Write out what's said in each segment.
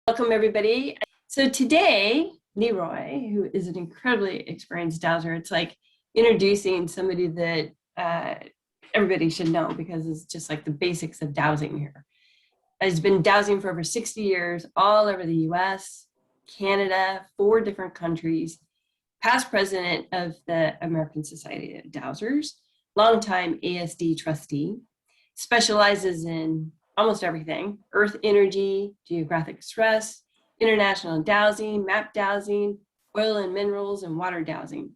Welcome, everybody. So today, Leroy, who is an incredibly experienced dowser, it's like introducing somebody that everybody should know because it's just like the basics of dowsing here. He's been dowsing for over 60 years, all over the US, Canada, 4 different countries, past president of the American Society of Dowsers, longtime ASD trustee, specializes in almost everything: earth energy, geographic stress, international dowsing, map dowsing, oil and minerals, and water dowsing.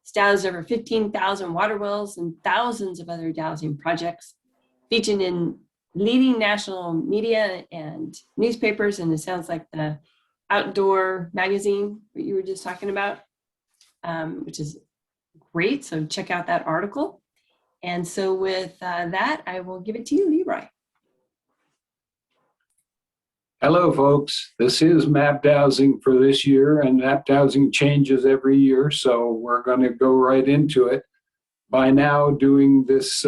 He's dowsed over 15,000 water wells and thousands of other dowsing projects, featured in leading national media and newspapers, and it sounds like the outdoor magazine that you were just talking about, which is great. So check out that article. And so with that, I will give it to you, Leroy. Hello, folks. This is map dowsing for this year, and map dowsing changes every year, so we're going to go right into it. By now, doing this,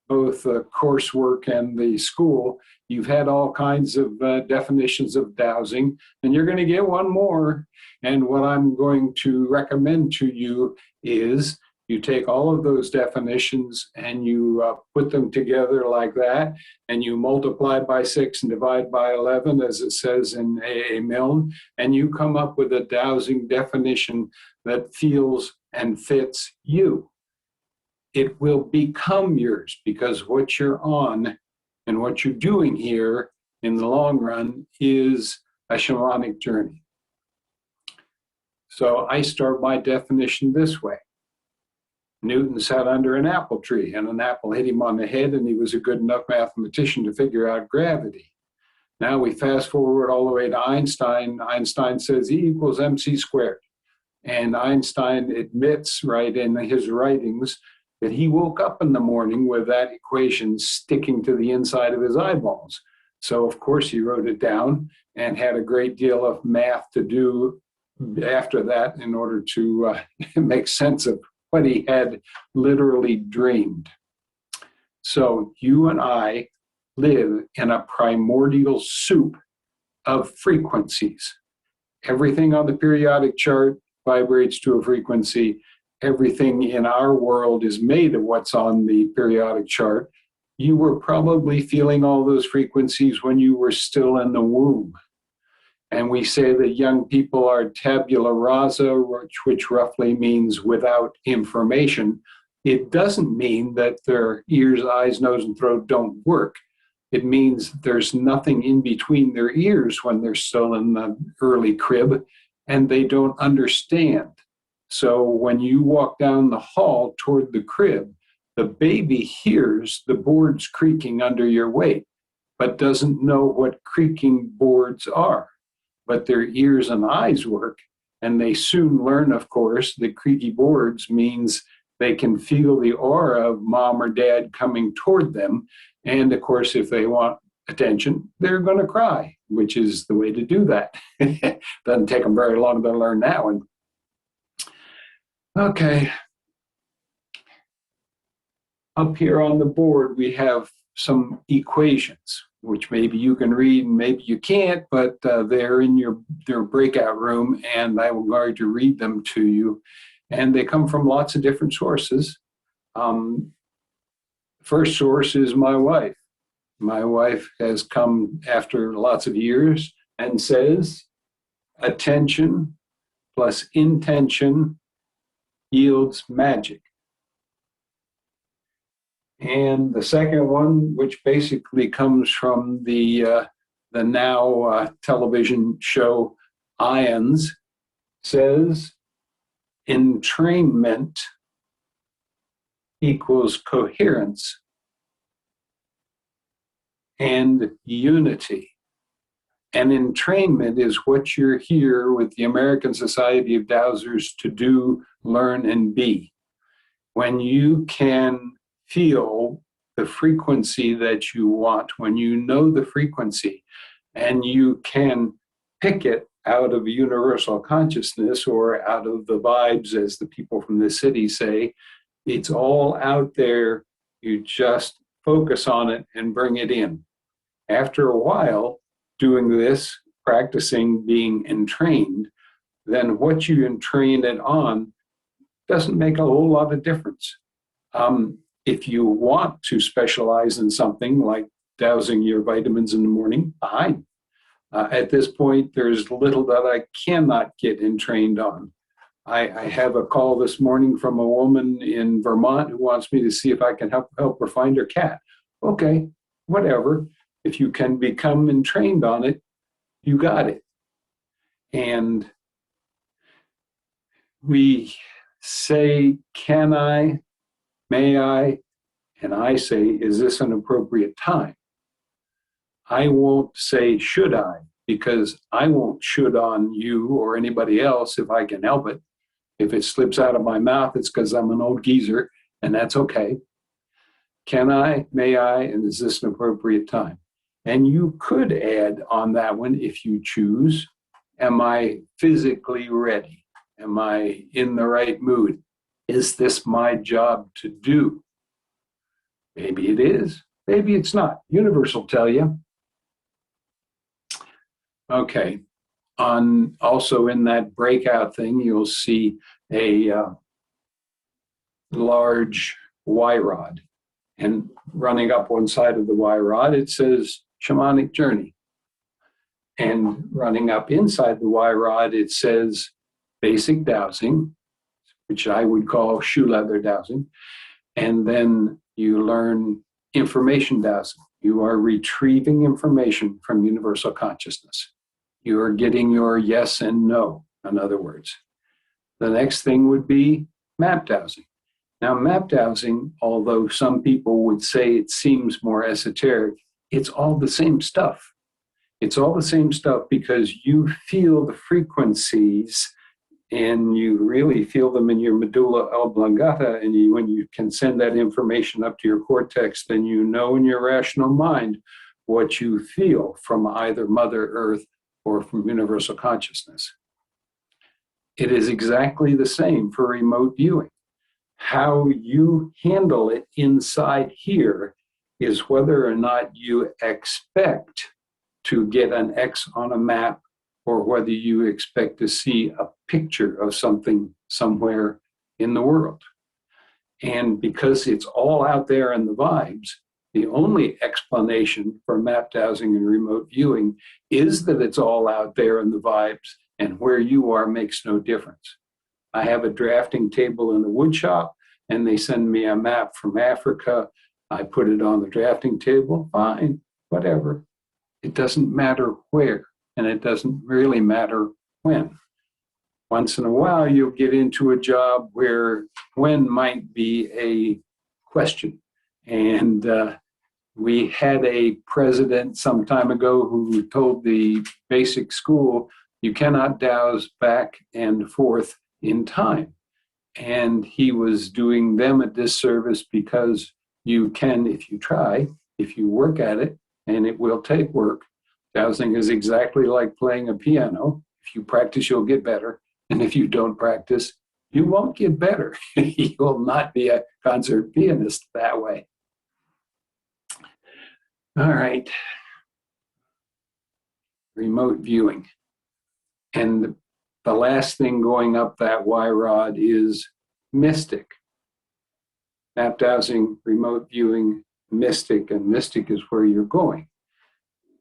both coursework and the school, you've had all kinds of definitions of dowsing, and you're going to get one more. And what I'm going to recommend to you is you take all of those definitions and you put them together like that, and you multiply by 6 and divide by 11, as it says in A.A. Milne, and you come up with a dowsing definition that feels and fits you. It will become yours because what you're on and what you're doing here in the long run is a shamanic journey. So I start my definition this way. Newton sat under an apple tree, and an apple hit him on the head, and he was a good enough mathematician to figure out gravity. Now we fast forward all the way to Einstein. Einstein says E equals mc squared. And Einstein admits, right, in his writings that he woke up in the morning with that equation sticking to the inside of his eyeballs. So, of course, he wrote it down and had a great deal of math to do after that in order to make sense of what he had literally dreamed. So you and I live in a primordial soup of frequencies. Everything on the periodic chart vibrates to a frequency. Everything in our world is made of what's on the periodic chart. You were probably feeling all those frequencies when you were still in the womb. And we say that young people are tabula rasa, which roughly means without information. It doesn't mean that their ears, eyes, nose, and throat don't work. It means there's nothing in between their ears when they're still in the early crib, and they don't understand. So when you walk down the hall toward the crib, the baby hears the boards creaking under your weight, but doesn't know what creaking boards are. But their ears and eyes work, and they soon learn, of course, that creaky boards means they can feel the aura of mom or dad coming toward them. And of course, if they want attention, they're going to cry, which is the way to do that. Doesn't take them very long to learn that one. Okay. Up here on the board, we have some equations, which maybe you can read and maybe you can't, but they're in their breakout room, and I will going to read them to you. And they come from lots of different sources. First source is my wife. My wife has come after lots of years and says, attention plus intention yields magic. And the second one, which basically comes from the now television show Ions, says entrainment equals coherence and unity. And entrainment is what you're here with the American Society of Dowsers to do, learn, and be. When you can feel the frequency that you want, when you know the frequency and you can pick it out of universal consciousness or out of the vibes, as the people from the city say, it's all out there. You just focus on it and bring it in. After a while doing this, practicing being entrained, then what you entrain it on doesn't make a whole lot of difference. If you want to specialize in something like dowsing your vitamins in the morning, fine. At this point, there's little that I cannot get entrained on. I have a call this morning from a woman in Vermont who wants me to see if I can help her find her cat. Okay, whatever. If you can become entrained on it, you got it. And we say, can I, may I? And I say, is this an appropriate time? I won't say, should I? Because I won't should on you or anybody else if I can help it. If it slips out of my mouth, it's because I'm an old geezer, and that's okay. Can I, may I, and is this an appropriate time? And you could add on that one if you choose, am I physically ready? Am I in the right mood? Is this my job to do? Maybe it is, maybe it's not. Universe will tell you. Okay. Also in that breakout thing, you'll see a large Y rod. And running up one side of the Y rod, it says shamanic journey. And running up inside the Y rod, it says basic dowsing, which I would call shoe leather dowsing. And then you learn information dowsing. You are retrieving information from universal consciousness. You are getting your yes and no, in other words. The next thing would be map dowsing. Now, map dowsing, although some people would say it seems more esoteric, it's all the same stuff. It's all the same stuff because you feel the frequencies and you really feel them in your medulla oblongata, and when you can send that information up to your cortex, then you know in your rational mind what you feel from either Mother Earth or from universal consciousness. It is exactly the same for remote viewing. How you handle it inside here is whether or not you expect to get an X on a map or whether you expect to see a picture of something somewhere in the world. And because it's all out there in the vibes, the only explanation for map dowsing and remote viewing is that it's all out there in the vibes, and where you are makes no difference. I have a drafting table in the wood shop, and they send me a map from Africa. I put it on the drafting table, fine, whatever. It doesn't matter where, and it doesn't really matter when. Once in a while, you'll get into a job where when might be a question. And we had a president some time ago who told the basic school, you cannot douse back and forth in time. And he was doing them a disservice because you can, if you try, if you work at it, and it will take work. Dowsing is exactly like playing a piano. If you practice, you'll get better. And if you don't practice, you won't get better. You will not be a concert pianist that way. All right. Remote viewing. And the last thing going up that Y rod is mystic. Map dowsing, remote viewing, mystic, and mystic is where you're going.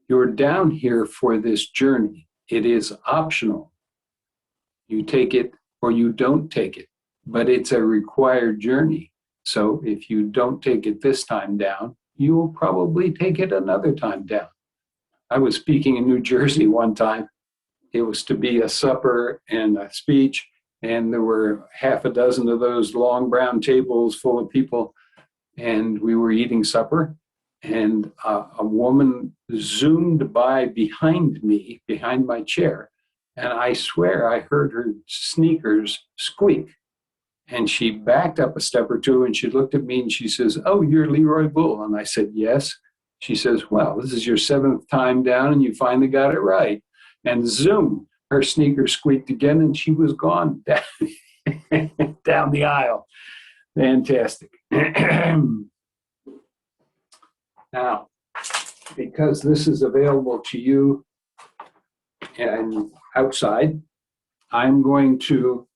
You're down here for this journey. It is optional. You take it or you don't take it, but it's a required journey. So if you don't take it this time down, you will probably take it another time down. I was speaking in New Jersey one time. It was to be a supper and a speech, and there were half a dozen of those long brown tables full of people, and we were eating supper, and a woman zoomed by behind me, behind my chair, and I swear I heard her sneakers squeak. And she backed up a step or two, and she looked at me and she says, "Oh, you're Leroy Bull." And I said, "Yes." She says, "Well, this is your 7th time down and you finally got it right." And zoom, her sneakers squeaked again and she was gone down the aisle. Fantastic. Now, because this is available to you and outside, I'm going to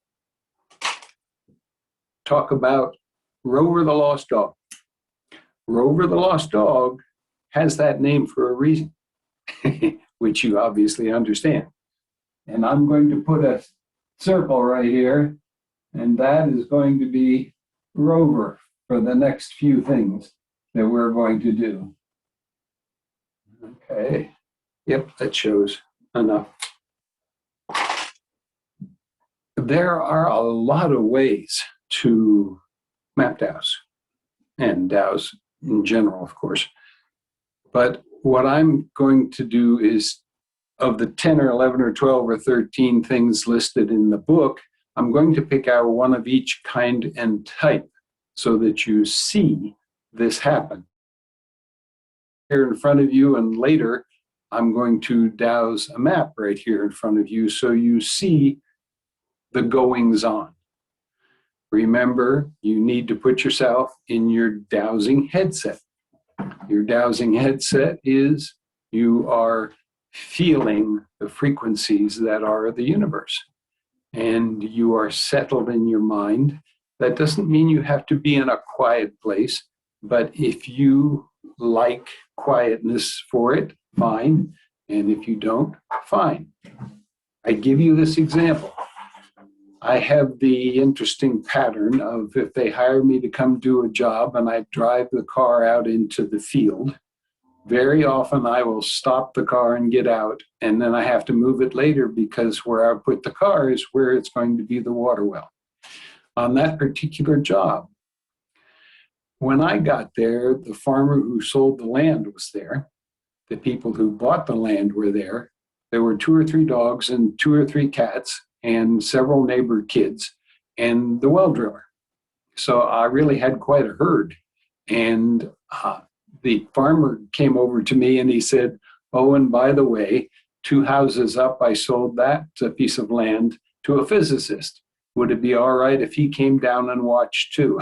talk about Rover the Lost Dog. Rover the Lost Dog has that name for a reason, which you obviously understand. And I'm going to put a circle right here, and that is going to be Rover for the next few things that we're going to do. Okay. Yep, that shows enough. There are a lot of ways to map douse, and douse in general, of course. But what I'm going to do is, of the 10 or 11 or 12 or 13 things listed in the book, I'm going to pick out one of each kind and type so that you see this happen. Here in front of you, and later I'm going to douse a map right here in front of you so you see the goings on. Remember, you need to put yourself in your dowsing headset. Your dowsing headset is you are feeling the frequencies that are the universe, and you are settled in your mind. That doesn't mean you have to be in a quiet place, but if you like quietness for it, fine. And if you don't, fine. I give you this example. I have the interesting pattern of, if they hire me to come do a job and I drive the car out into the field, very often I will stop the car and get out, and then I have to move it later because where I put the car is where it's going to be the water well. On that particular job, when I got there, the farmer who sold the land was there. The people who bought the land were there. There were 2 or 3 dogs and 2 or 3 cats and several neighbor kids and the well driller. So I really had quite a herd. And the farmer came over to me and he said, "Oh, and by the way, 2 houses up, I sold that piece of land to a physicist. Would it be all right if he came down and watched too?"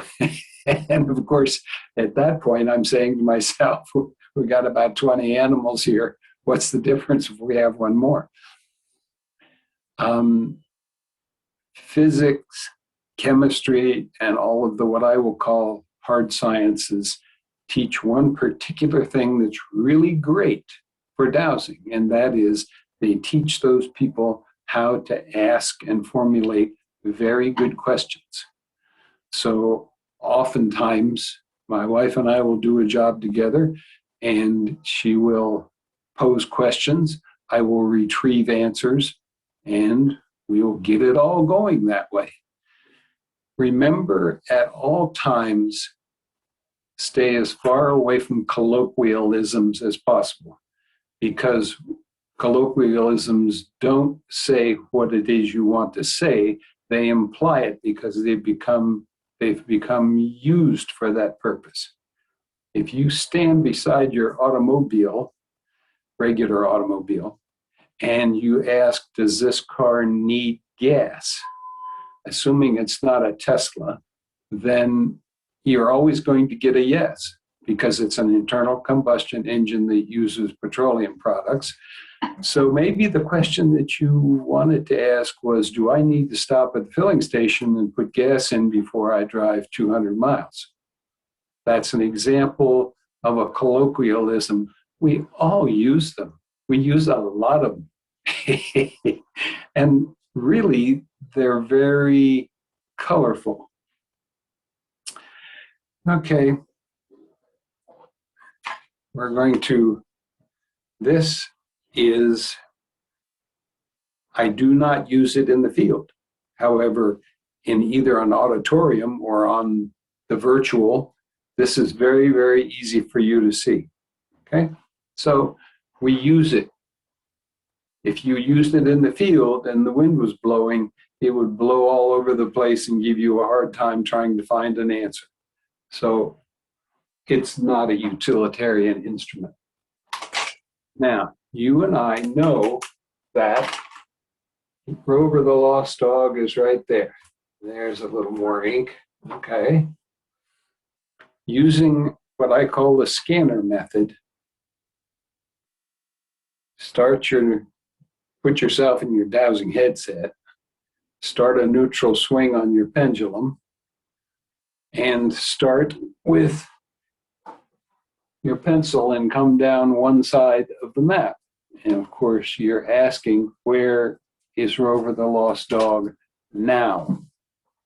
And of course, at that point, I'm saying to myself, we got about 20 animals here. What's the difference if we have one more? Physics, chemistry, and all of the what I will call hard sciences teach one particular thing that's really great for dowsing, and that is they teach those people how to ask and formulate very good questions. So oftentimes, my wife and I will do a job together, and she will pose questions. I will retrieve answers, and we will get it all going that way. Remember, at all times, stay as far away from colloquialisms as possible, because colloquialisms don't say what it is you want to say. They imply it because they've become used for that purpose. If you stand beside your automobile, regular automobile, and you ask, "Does this car need gas?" assuming it's not a Tesla, then you're always going to get a yes, because it's an internal combustion engine that uses petroleum products. So maybe the question that you wanted to ask was, do I need to stop at the filling station and put gas in before I drive 200 miles? That's an example of a colloquialism. We all use them. We use a lot of them. And really, they're very colorful. Okay. We're going to, this is, I do not use it in the field. However, in either an auditorium or on the virtual, this is very, very easy for you to see. Okay? So we use it. If you used it in the field and the wind was blowing, it would blow all over the place and give you a hard time trying to find an answer. So it's not a utilitarian instrument. Now, you and I know that Rover the Lost Dog is right there. There's a little more ink. Okay. Using what I call the scanner method, start your put yourself in your dowsing headset, start a neutral swing on your pendulum, and start with your pencil and come down one side of the map. And of course, you're asking, where is Rover the Lost Dog now?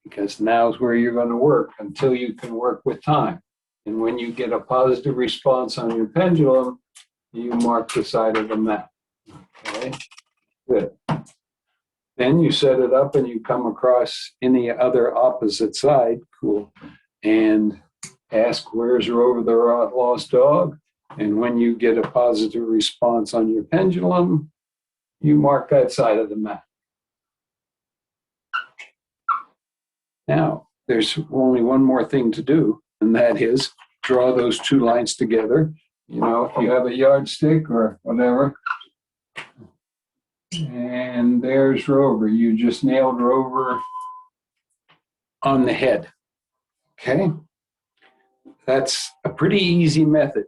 Because now is where you're going to work until you can work with time. And when you get a positive response on your pendulum, you mark the side of the map. Okay, good. Then you set it up and you come across any other opposite side, cool, and ask, where's Rover the Lost Dog? And when you get a positive response on your pendulum, you mark that side of the map. Now, there's only one more thing to do, and that is draw those two lines together. You know, if you have a yardstick or whatever, and there's Rover. You just nailed Rover on the head. Okay? That's a pretty easy method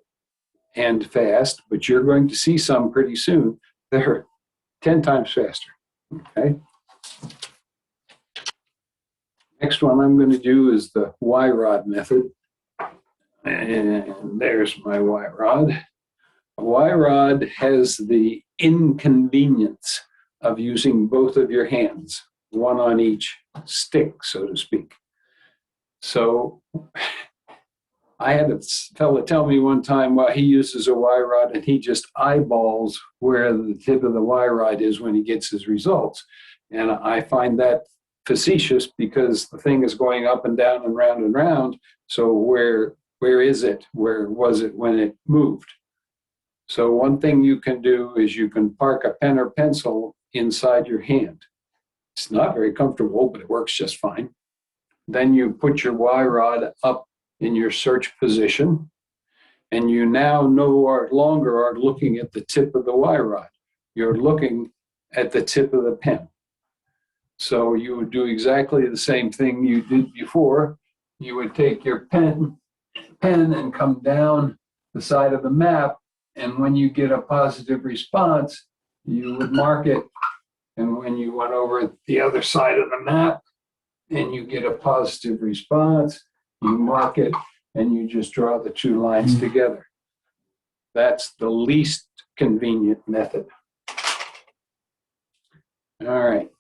and fast, but you're going to see some pretty soon. They're 10 times faster. Okay? Next one I'm going to do is the Y-rod method. And there's my Y-rod. A Y-rod has the inconvenience of using both of your hands, one on each stick, so to speak. So I had a fella tell me one time, well, he uses a Y-rod and he just eyeballs where the tip of the Y-rod is when he gets his results. And I find that facetious because the thing is going up and down and round and round. So where is it? Where was it when it moved? So one thing you can do is you can park a pen or pencil inside your hand. It's not very comfortable, but it works just fine. Then you put your Y-rod up in your search position, and you now no longer are looking at the tip of the Y-rod. You're looking at the tip of the pen. So you would do exactly the same thing you did before. You would take your pen and come down the side of the map, and when you get a positive response, you would mark it. And when you went over the other side of the map and you get a positive response, you mark it and you just draw the two lines together. That's the least convenient method. All right.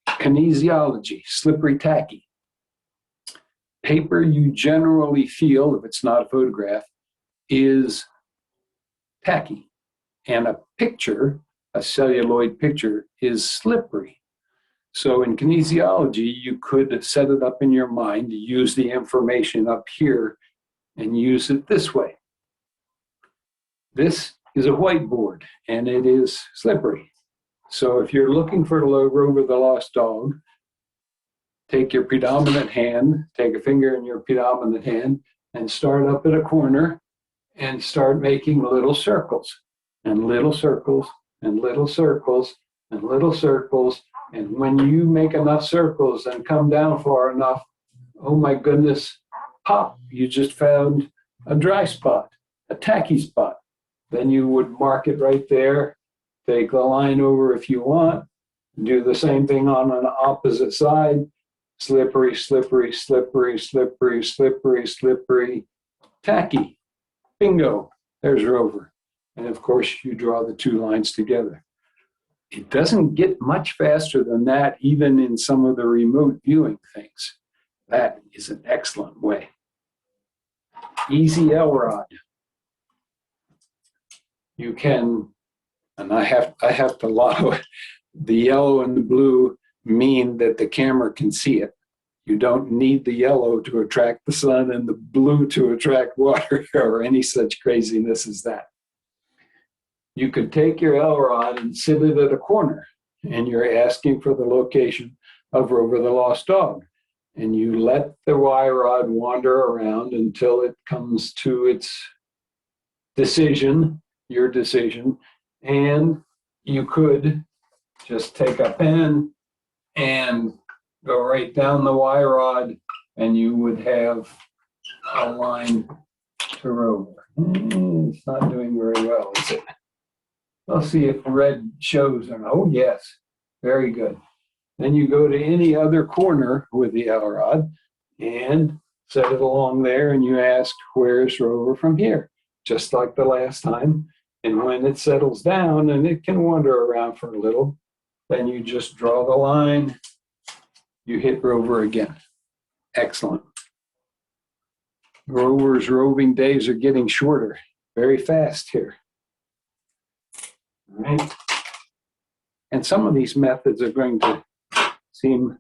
Kinesiology, slippery tacky. Paper you generally feel, if it's not a photograph, is tacky. And a picture, a celluloid picture, is slippery. So in kinesiology, you could set it up in your mind, use the information up here, and use it this way. This is a whiteboard, and it is slippery. So if you're looking for Rover the Lost Dog, take your predominant hand, take a finger in your predominant hand, and start up at a corner and start making little circles, and little circles, and little circles, and little circles. And when you make enough circles and come down far enough, oh my goodness, pop, you just found a dry spot, a tacky spot. Then you would mark it right there, take the line over if you want, do the same thing on an opposite side, slippery, slippery, slippery, slippery, slippery, slippery, tacky. Bingo, there's Rover. And of course, you draw the two lines together. It doesn't get much faster than that, even in some of the remote viewing things. That is an excellent way. Easy L-rod. You can, and I have to lotto it. The yellow and the blue mean that the camera can see it. You don't need the yellow to attract the sun and the blue to attract water or any such craziness as that. You could take your L-rod and sit it at a corner, and you're asking for the location of Rover the Lost Dog. And you let the Y-rod wander around until it comes to its decision, your decision, and you could just take a pen and go right down the Y-rod, and you would have a line to Rover. It's not doing very well, is it? Let's see if red shows or not. Oh, yes. Very good. Then you go to any other corner with the L rod and set it along there, and you ask, where's Rover from here? Just like the last time. And when it settles down, and it can wander around for a little, then you just draw the line, you hit Rover again. Excellent. Rover's roving days are getting shorter, very fast here. All right. And some of these methods are going to seem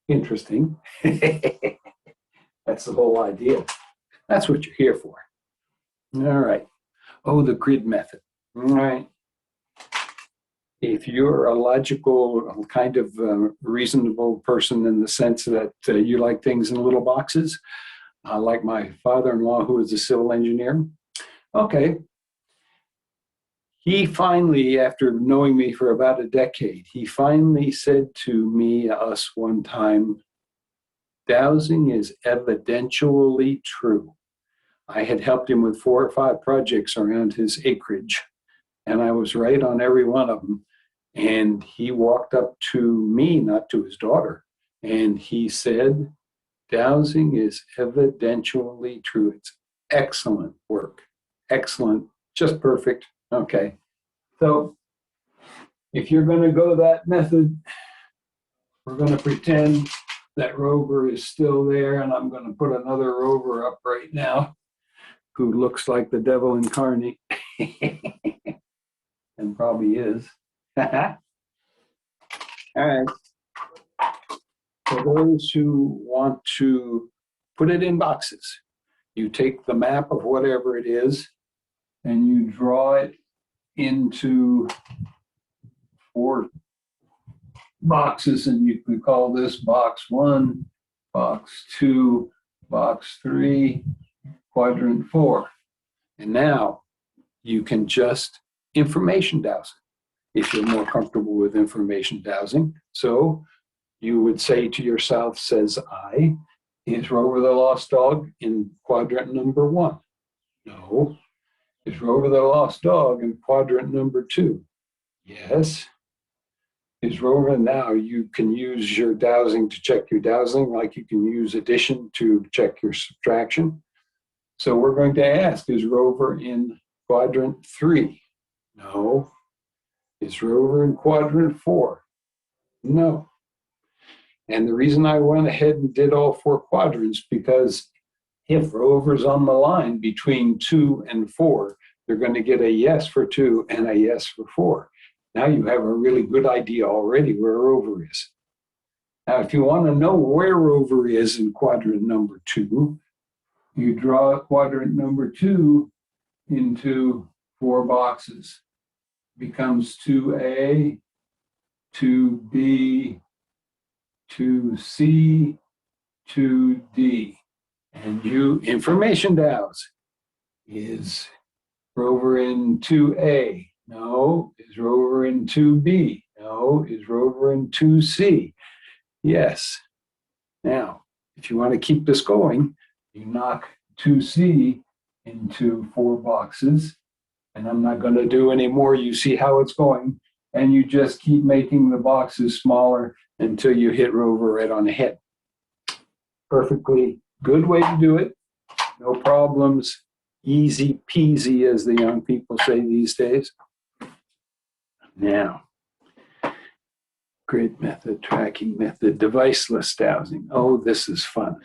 interesting. That's the whole idea. That's what you're here for. All right. Oh, the grid method. All right. If you're a logical, kind of reasonable person in the sense that you like things in little boxes, like my father-in-law, who is a civil engineer, okay. He finally, after knowing me for about a decade, he finally said to me, us one time, dowsing is evidentially true. I had helped him with 4 or 5 projects around his acreage, and I was right on every one of them. And he walked up to me, not to his daughter, and he said, dowsing is evidentially true. It's excellent work. Excellent. Just perfect. Okay. So if you're going to go that method, we're going to pretend that Rover is still there, and I'm going to put another Rover up right now who looks like the devil incarnate and probably is. All right. For those who want to put it in boxes, you take the map of whatever it is and you draw it into 4 boxes, and you could call this box 1, box 2, box 3, quadrant 4. And now you can just information dowse it if you're more comfortable with information dowsing. So you would say to yourself, says I, is Rover the Lost Dog in quadrant number 1? No. Is Rover the Lost Dog in quadrant number 2? Yes. Is Rover, now you can use your dowsing to check your dowsing, like you can use addition to check your subtraction. So we're going to ask, is Rover in quadrant 3? No. Is Rover in quadrant 4? No. And the reason I went ahead and did all 4 quadrants, because if Rover's on the line between 2 and 4, they're going to get a yes for 2 and a yes for 4. Now you have a really good idea already where Rover is. Now, if you want to know where Rover is in quadrant number 2, you draw quadrant number 2 into 4 boxes. Becomes 2A, 2B, 2C, 2D. And you information dowse. Is Rover in 2A? No. Is Rover in 2B? No. Is Rover in 2C? Yes. Now, if you want to keep this going, you knock 2C into 4 boxes. And I'm not going to do any more. You see how it's going. And you just keep making the boxes smaller until you hit Rover right on the head. Perfectly good way to do it. No problems. Easy peasy, as the young people say these days. Now, grid method, tracking method, deviceless dowsing. Oh, this is fun.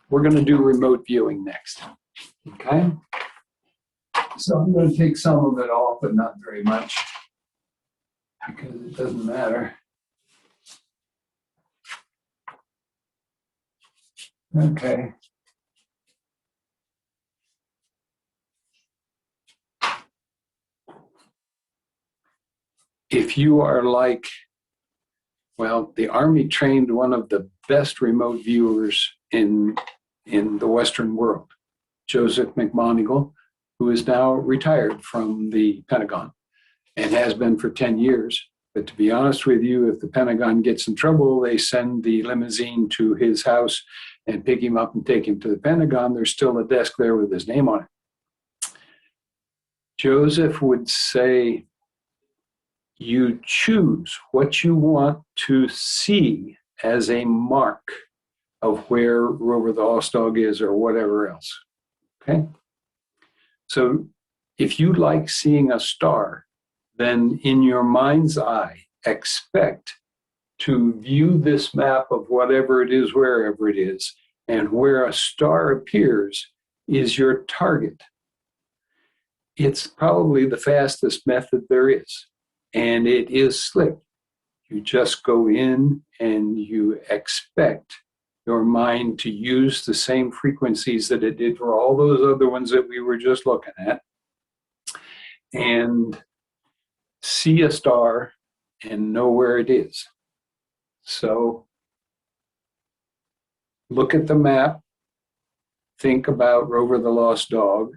We're going to do remote viewing next. Okay? So I'm going to take some of it off, but not very much, because it doesn't matter. Okay. If you are like, well, the Army trained one of the best remote viewers in the Western world, Joseph McMonigle, who is now retired from the Pentagon and has been for 10 years. But to be honest with you, if the Pentagon gets in trouble, they send the limousine to his house and pick him up and take him to the Pentagon. There's still a desk there with his name on it. Joseph would say, you choose what you want to see as a mark of where Rover the Lost Dog is or whatever else. Okay? So if you like seeing a star, then in your mind's eye, expect to view this map of whatever it is, wherever it is, and where a star appears is your target. It's probably the fastest method there is, and it is slick. You just go in and you expect your mind to use the same frequencies that it did for all those other ones that we were just looking at, and see a star and know where it is. So look at the map, think about Rover the Lost Dog,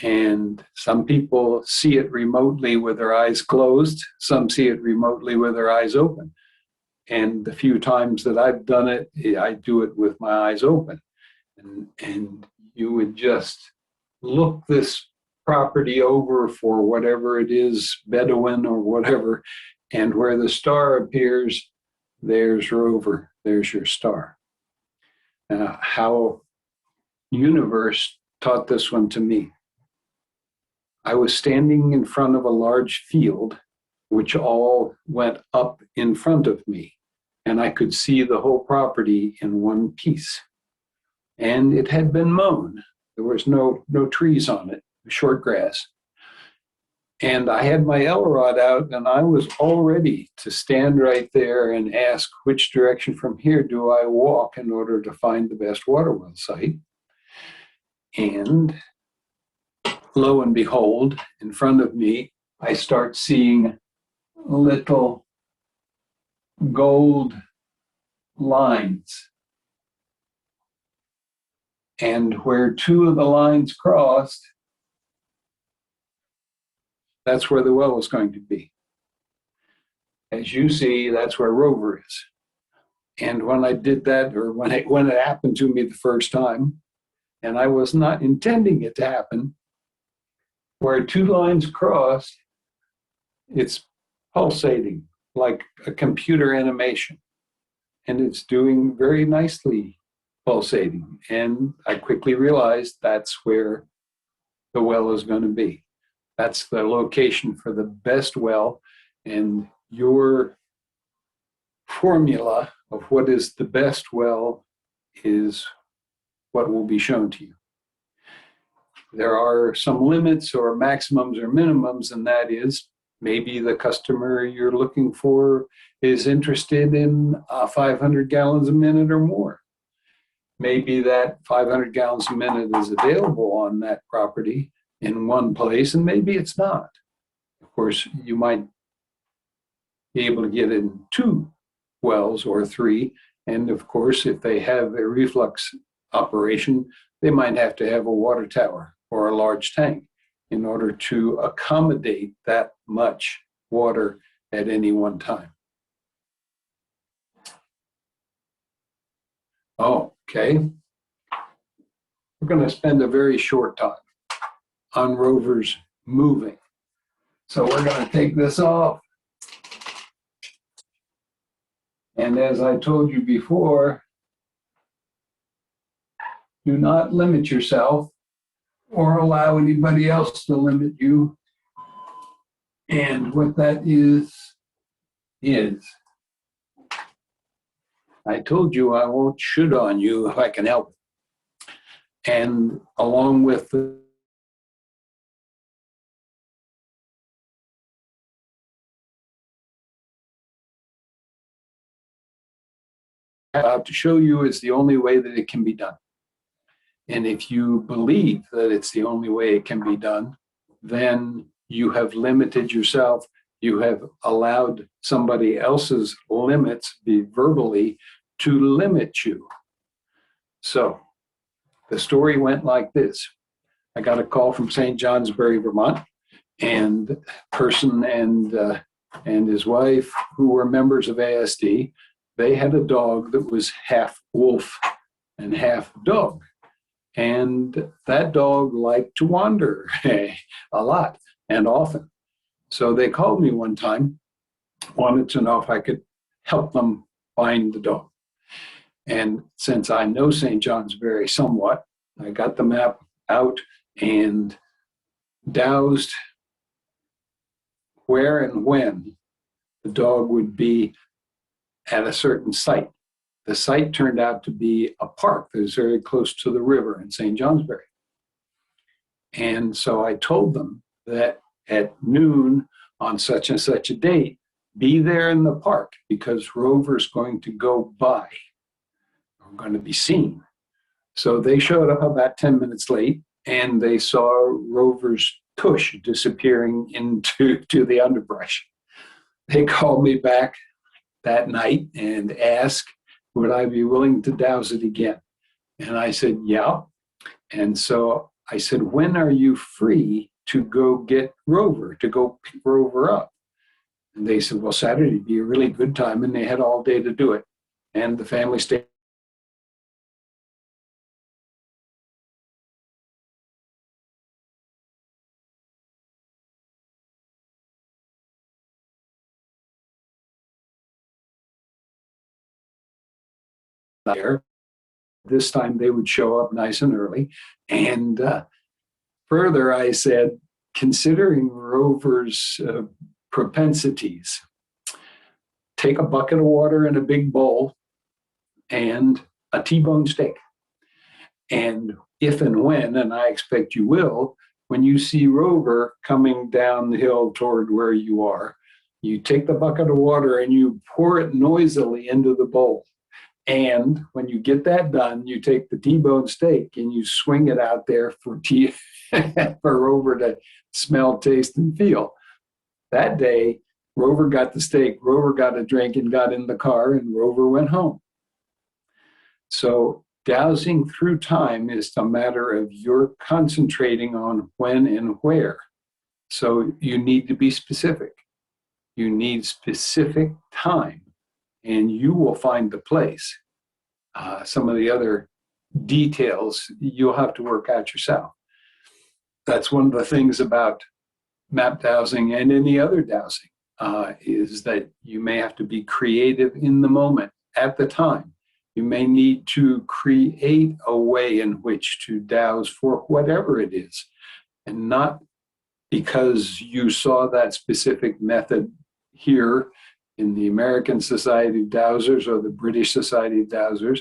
and some people see it remotely with their eyes closed, some see it remotely with their eyes open. And the few times that I've done it, I do it with my eyes open. And you would just look this property over for whatever it is, Bedouin or whatever, and where the star appears, there's Rover, there's your star. How universe taught this one to me. I was standing in front of a large field, which all went up in front of me, and I could see the whole property in one piece. And it had been mown. There was no trees on it, short grass. And I had my L rod out, and I was all ready to stand right there and ask which direction from here do I walk in order to find the best water well site. And lo and behold, in front of me, I start seeing little gold lines. And where two of the lines crossed, that's where the well was going to be. As you see, that's where Rover is. And when I did that, or when it happened to me the first time, and I was not intending it to happen, where two lines crossed, it's pulsating like a computer animation. And it's doing very nicely pulsating. And I quickly realized that's where the well is going to be. That's the location for the best well, and your formula of what is the best well is what will be shown to you. There are some limits or maximums or minimums, and that is maybe the customer you're looking for is interested in 500 gallons a minute or more. Maybe that 500 gallons a minute is available on that property in one place, and maybe it's not. Of course, you might be able to get in two wells or three, and of course, if they have a reflux operation, they might have to have a water tower or a large tank in order to accommodate that much water at any one time. Okay. We're going to spend a very short time on Rover's moving. So we're going to take this off. And as I told you before, do not limit yourself or allow anybody else to limit you. And what that is I told you I won't shoot on you if I can help it. And along with the about to show you is the only way that it can be done. And if you believe that it's the only way it can be done, then you have limited yourself. You have allowed somebody else's limits, be verbally, to limit you. So the story went like this. I got a call from St. Johnsbury, Vermont, and a person and his wife, who were members of ASD, they had a dog that was half wolf and half dog. And that dog liked to wander a lot and often. So they called me one time, wanted to know if I could help them find the dog. And since I know St. Johnsbury somewhat, I got the map out and dowsed where and when the dog would be at a certain site. The site turned out to be a park that is very close to the river in St. Johnsbury. And so I told them that at noon on such and such a date, be there in the park because Rover's going to go by. I'm going to be seen. So they showed up about 10 minutes late and they saw Rover's tush disappearing into the underbrush. They called me back that night and asked, would I be willing to douse it again? And I said, yeah. And so I said, when are you free to go get Rover, to go pick Rover up? And they said, well, Saturday would be a really good time. And they had all day to do it. And the family stayed. There. This time they would show up nice and early. And further, I said, considering Rover's propensities, take a bucket of water in a big bowl and a T-bone steak. And if and when, and I expect you will, when you see Rover coming down the hill toward where you are, you take the bucket of water and you pour it noisily into the bowl. And when you get that done, you take the T-bone steak and you swing it out there for Rover to smell, taste, and feel. That day, Rover got the steak, Rover got a drink and got in the car, and Rover went home. So dowsing through time is a matter of you're concentrating on when and where. So you need to be specific. You need specific time. And you will find the place. Some of the other details you'll have to work out yourself. That's one of the things about map dowsing and any other dowsing, is that you may have to be creative in the moment, at the time. You may need to create a way in which to dowse for whatever it is, and not because you saw that specific method here in the American Society of Dowsers or the British Society of Dowsers,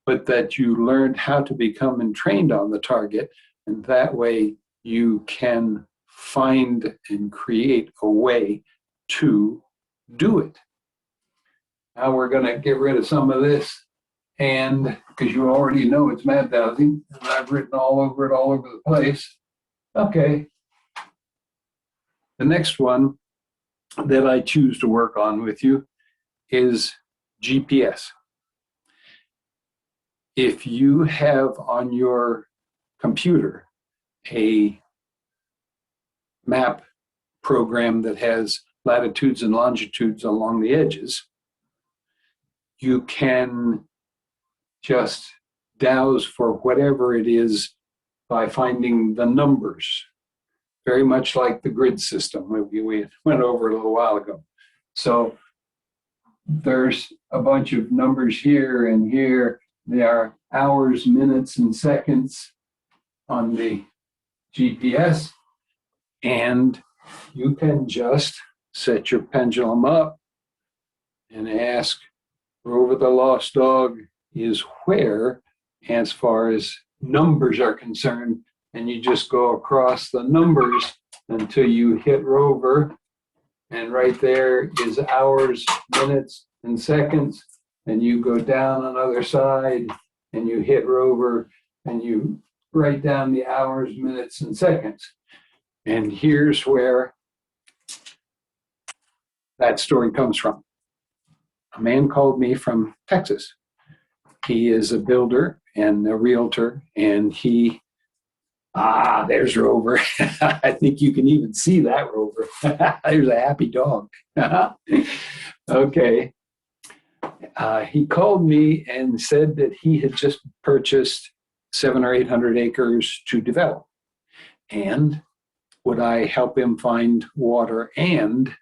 but that you learned how to become trained on the target, and that way you can find and create a way to do it. Now we're going to get rid of some of this, and because you already know it's map dowsing, and I've written all over the place. Okay. The next one that I choose to work on with you is GPS. If you have on your computer a map program that has latitudes and longitudes along the edges, you can just dowse for whatever it is by finding the numbers. Very much like the grid system we went over a little while ago. So there's a bunch of numbers here and here. There are hours, minutes, and seconds on the GPS. And you can just set your pendulum up and ask, Rover the Lost Dog is where, as far as numbers are concerned, and you just go across the numbers until you hit Rover. And right there is hours, minutes, and seconds. And you go down another side and you hit Rover and you write down the hours, minutes, and seconds. And here's where that story comes from. A man called me from Texas. He is a builder and a realtor, and there's Rover. I think you can even see that Rover. There's a happy dog. Okay. He called me and said that he had just purchased 700 or 800 acres to develop. And would I help him find water? And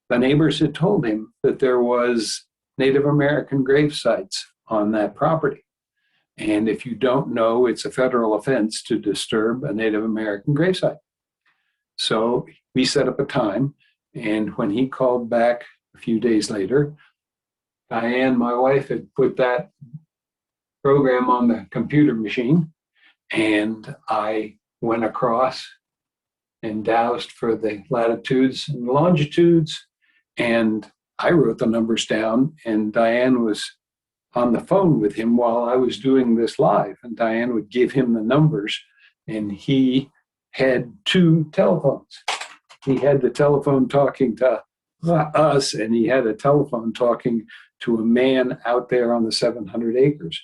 the neighbors had told him that there was Native American grave sites on that property. And if you don't know, it's a federal offense to disturb a Native American gravesite. So we set up a time, and when he called back a few days later, Diane, my wife, had put that program on the computer machine, and I went across and dowsed for the latitudes and longitudes, and I wrote the numbers down, and Diane was on the phone with him while I was doing this live, and Diane would give him the numbers, and he had two telephones. He had the telephone talking to us, and he had a telephone talking to a man out there on the 700 acres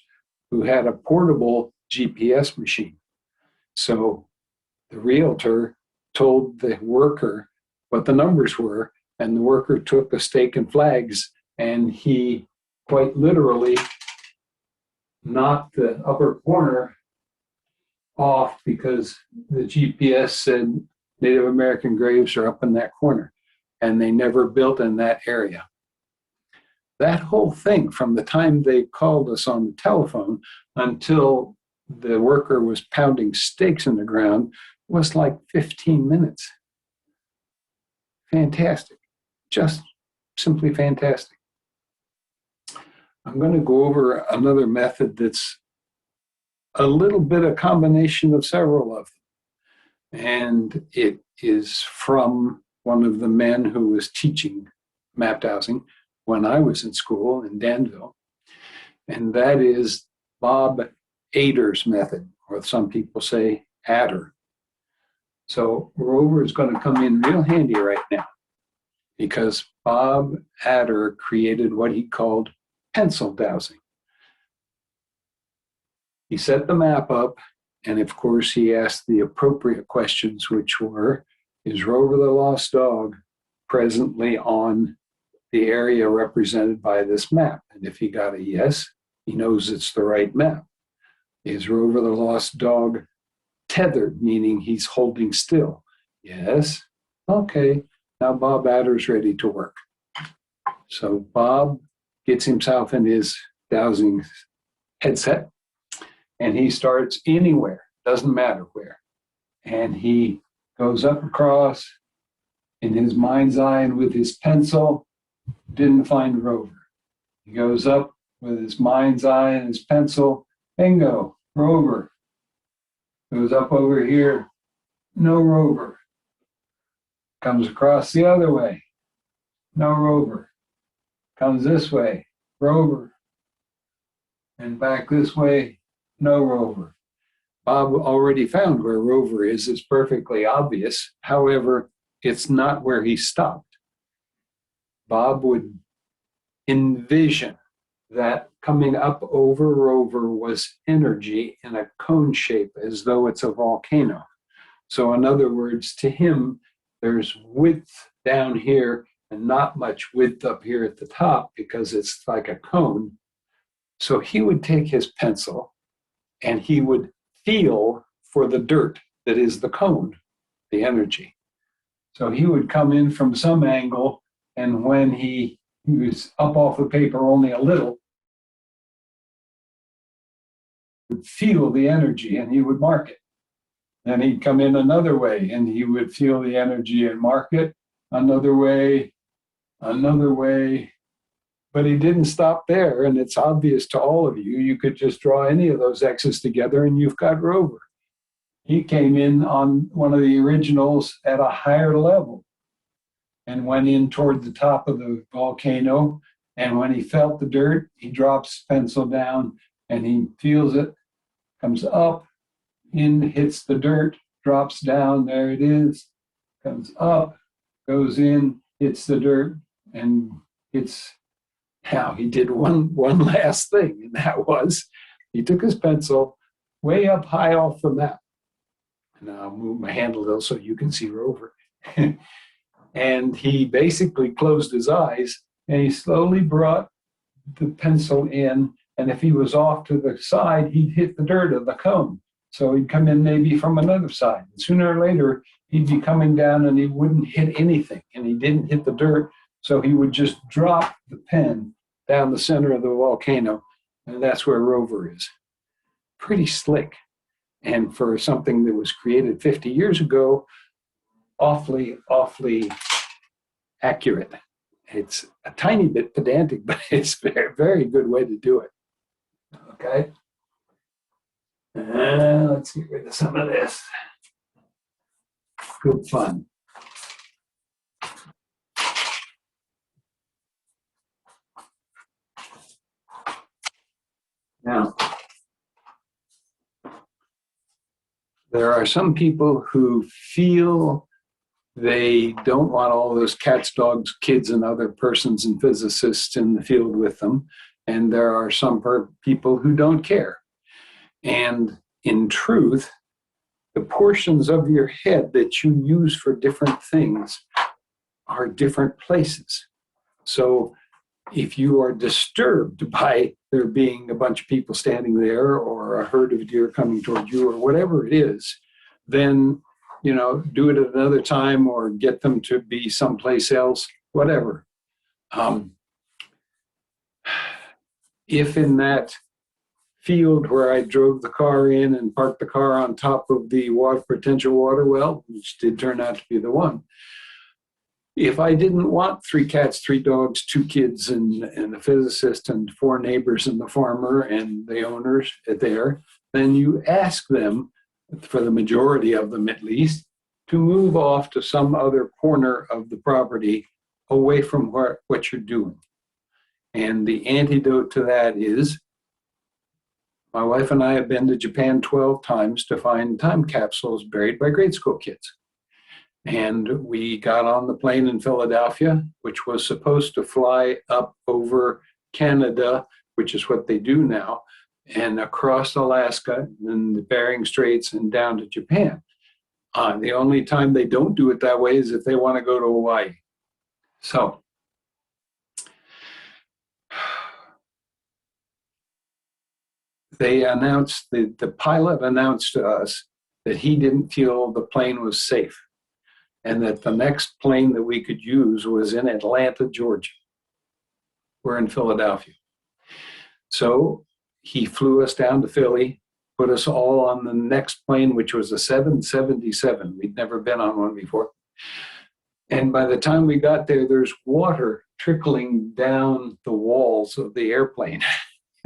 who had a portable GPS machine. So the realtor told the worker what the numbers were, and the worker took a stake and flags, and he quite literally knocked the upper corner off because the GPS said Native American graves are up in that corner, and they never built in that area. That whole thing, from the time they called us on the telephone until the worker was pounding stakes in the ground, was like 15 minutes. Fantastic. Just simply fantastic. I'm going to go over another method that's a little bit a combination of several of them. And it is from one of the men who was teaching map dowsing when I was in school in Danville. And that is Bob Ader's method, or some people say Adder. So Rover is going to come in real handy right now, because Bob Adder created what he called pencil dowsing. He set the map up, and of course he asked the appropriate questions, which were, is Rover the Lost Dog presently on the area represented by this map? And if he got a yes, he knows it's the right map. Is Rover the Lost Dog tethered, meaning he's holding still? Yes. Okay, now Bob Adder's ready to work. So Bob gets himself in his dowsing headset, and he starts anywhere, doesn't matter where. And he goes up across in his mind's eye and with his pencil, didn't find Rover. He goes up with his mind's eye and his pencil, bingo, Rover. Goes up over here, no Rover. Comes across the other way, no Rover. Comes this way, Rover. And back this way, no Rover. Bob already found where Rover is. It's perfectly obvious. However, it's not where he stopped. Bob would envision that coming up over Rover was energy in a cone shape, as though it's a volcano. So in other words, to him, there's width down here and not much width up here at the top because it's like a cone. So he would take his pencil and he would feel for the dirt that is the cone, the energy. So he would come in from some angle, and when he was up off the paper only a little, he would feel the energy and he would mark it. Then he'd come in another way and he would feel the energy and mark it, another way, but he didn't stop there. And it's obvious to all of you, you could just draw any of those X's together and you've got Rover. He came in on one of the originals at a higher level and went in toward the top of the volcano. And when he felt the dirt, he drops his pencil down and he feels it, comes up, in, hits the dirt, drops down, there it is, comes up, goes in, hits the dirt, and it's, now he did one last thing, and that was he took his pencil way up high off the map. And I'll move my hand a little so you can see Rover. And he basically closed his eyes and he slowly brought the pencil in And if he was off to the side, he'd hit the dirt of the cone. So he'd come in maybe from another side. And sooner or later, he'd be coming down and he wouldn't hit anything. And he didn't hit the dirt. So he would just drop the pen down the center of the volcano. And that's where Rover is. Pretty slick. And for something that was created 50 years ago, awfully, awfully accurate. It's a tiny bit pedantic, but it's a very, very good way to do it. Okay. Let's get rid of some of this. Good fun. Now, there are some people who feel they don't want all those cats, dogs, kids, and other persons and physicists in the field with them. And there are some people who don't care. And in truth, the portions of your head that you use for different things are different places. So if you are disturbed by there being a bunch of people standing there or a herd of deer coming toward you or whatever it is, then, do it at another time or get them to be someplace else, whatever. If in that field where I drove the car in and parked the car on top of the potential water well, which did turn out to be the one, if I didn't want 3 cats, 3 dogs, 2 kids, and a physicist, and 4 neighbors, and the farmer, and the owners there, then you ask them, for the majority of them at least, to move off to some other corner of the property away from what you're doing. And the antidote to that is, my wife and I have been to Japan 12 times to find time capsules buried by grade school kids. And we got on the plane in Philadelphia, which was supposed to fly up over Canada, which is what they do now, and across Alaska and the Bering Straits and down to Japan. The only time they don't do it that way is if they want to go to Hawaii. So they announced, the pilot announced to us that he didn't feel the plane was safe and that the next plane that we could use was in Atlanta, Georgia. We're in Philadelphia. So he flew us down to Philly, put us all on the next plane, which was a 777. We'd never been on one before. And by the time we got there, there's water trickling down the walls of the airplane.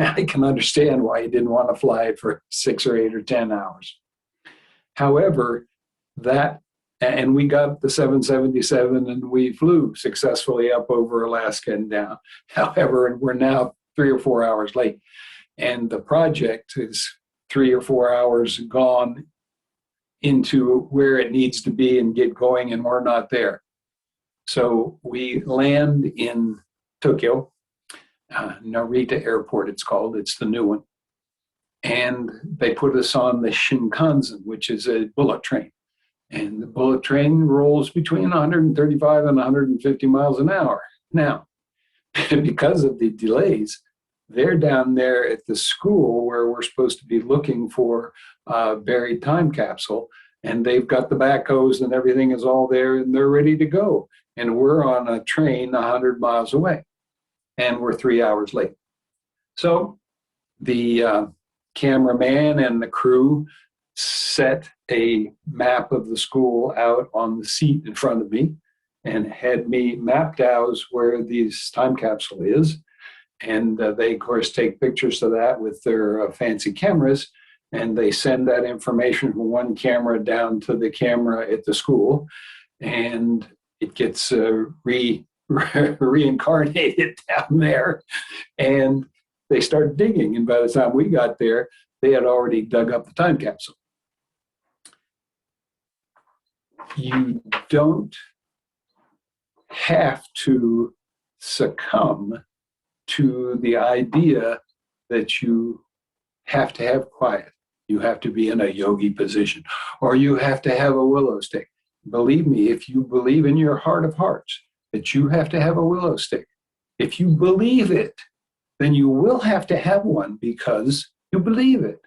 I can understand why he didn't want to fly it for 6 or 8 or 10 hours. However, and we got the 777 and we flew successfully up over Alaska and down. However, we're now 3 or 4 hours late. And the project is 3 or 4 hours gone into where it needs to be and get going, and we're not there. So we land in Tokyo, Narita Airport it's called, it's the new one. And they put us on the Shinkansen, which is a bullet train. And the bullet train rolls between 135 and 150 miles an hour. Now, because of the delays, they're down there at the school where we're supposed to be looking for a buried time capsule, and they've got the backhoes and everything is all there and they're ready to go. And we're on a train 100 miles away, and we're 3 hours late. So the cameraman and the crew set a map of the school out on the seat in front of me and had me mapped out where this time capsule is. And they, of course, take pictures of that with their fancy cameras, and they send that information from one camera down to the camera at the school, and it gets reincarnated down there, and they start digging. And by the time we got there, they had already dug up the time capsule. You don't have to succumb to the idea that you have to have quiet. You have to be in a yogi position, or you have to have a willow stick. Believe me, if you believe in your heart of hearts that you have to have a willow stick, if you believe it, then you will have to have one because you believe it.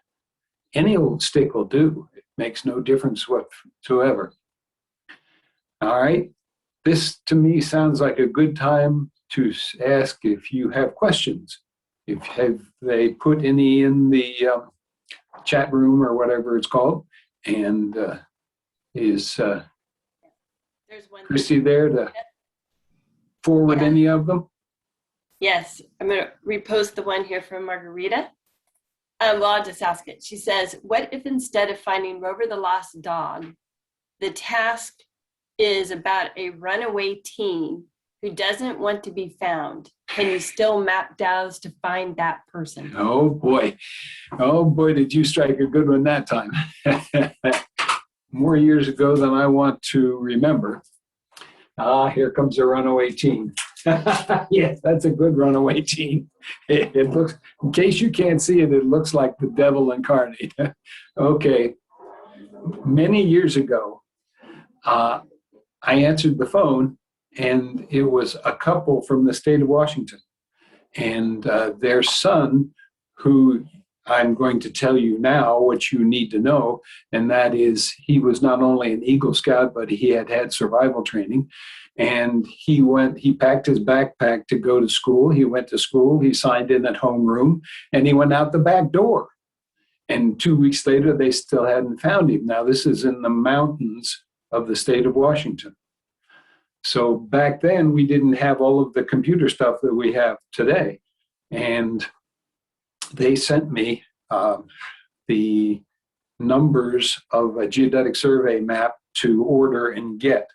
Any old stick will do. It makes no difference whatsoever. All right. This to me sounds like a good time to ask if you have questions. If have they put any in the chat room or whatever it's called, and is There's one. Christy there to forward any of them? Yes, I'm going to repost the one here from Margarita. Well, I'll just ask it. She says, what if instead of finding Rover the lost dog, the task is about a runaway teen who doesn't want to be found? Can you still map Dows to find that person? Oh boy, did you strike a good one that time. More years ago than I want to remember. Here comes a runaway teen. Yes, that's a good runaway teen. It looks, in case you can't see it, it looks like the devil incarnate. Okay. Many years ago, I answered the phone, and it was a couple from the state of Washington. And their son, who I'm going to tell you now what you need to know, and that is he was not only an Eagle Scout, but he had had survival training. And he packed his backpack to go to school. He went to school, he signed in at homeroom, and he went out the back door. And 2 weeks later, they still hadn't found him. Now, this is in the mountains of the state of Washington. So back then, we didn't have all of the computer stuff that we have today. And they sent me the numbers of a geodetic survey map to order and get.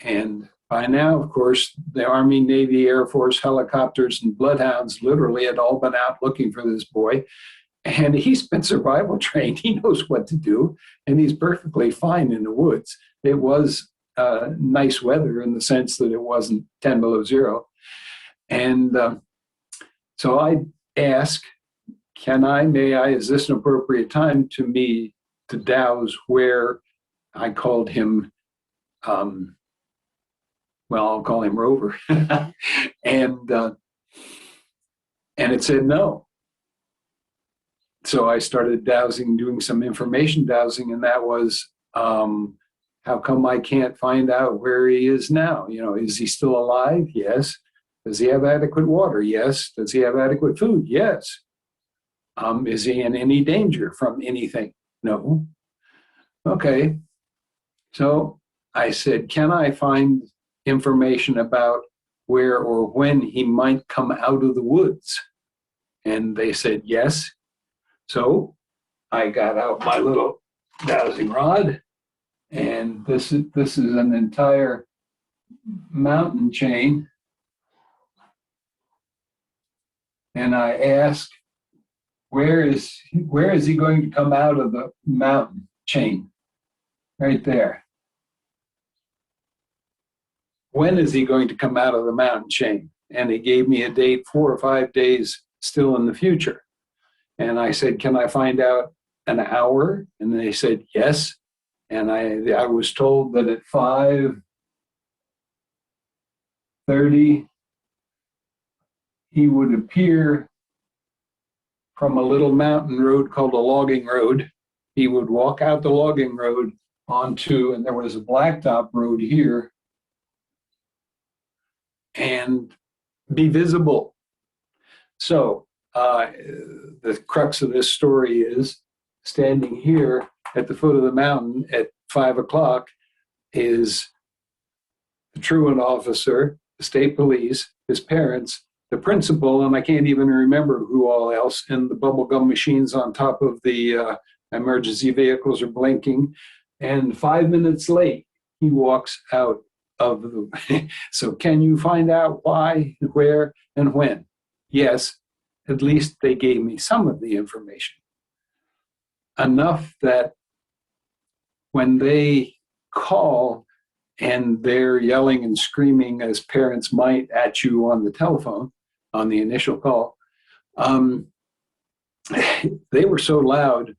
And by now, of course, the Army, Navy, Air Force, helicopters, and bloodhounds literally had all been out looking for this boy. And he's been survival trained. He knows what to do, and he's perfectly fine in the woods. It was nice weather in the sense that it wasn't 10 below zero. And so I ask, may I, is this an appropriate time to douse where I called him, I'll call him Rover. And it said no. So I started dowsing, doing some information dowsing, and that was, how come I can't find out where he is now? Is he still alive? Yes. Does he have adequate water? Yes. Does he have adequate food? Yes. Is he in any danger from anything? No. Okay. So I said, can I find information about where or when he might come out of the woods? And they said yes. So I got out my little dowsing rod, and this is an entire mountain chain. And I asked, where is he going to come out of the mountain chain? Right there. When is he going to come out of the mountain chain? And he gave me a date, 4 or 5 days still in the future. And I said, can I find out an hour? And they said, yes. And I was told that at 5:30, he would appear from a little mountain road called a logging road. He would walk out the logging road onto, and there was a blacktop road here, and be visible. So the crux of this story is, standing here at the foot of the mountain at 5 o'clock is the truant officer, the state police, his parents, the principal, and I can't even remember who all else, and the bubblegum machines on top of the emergency vehicles are blinking. And 5 minutes late, he walks out of the... So can you find out why, where, and when? Yes, at least they gave me some of the information. Enough that when they call and they're yelling and screaming as parents might at you on the telephone, on the initial call, they were so loud.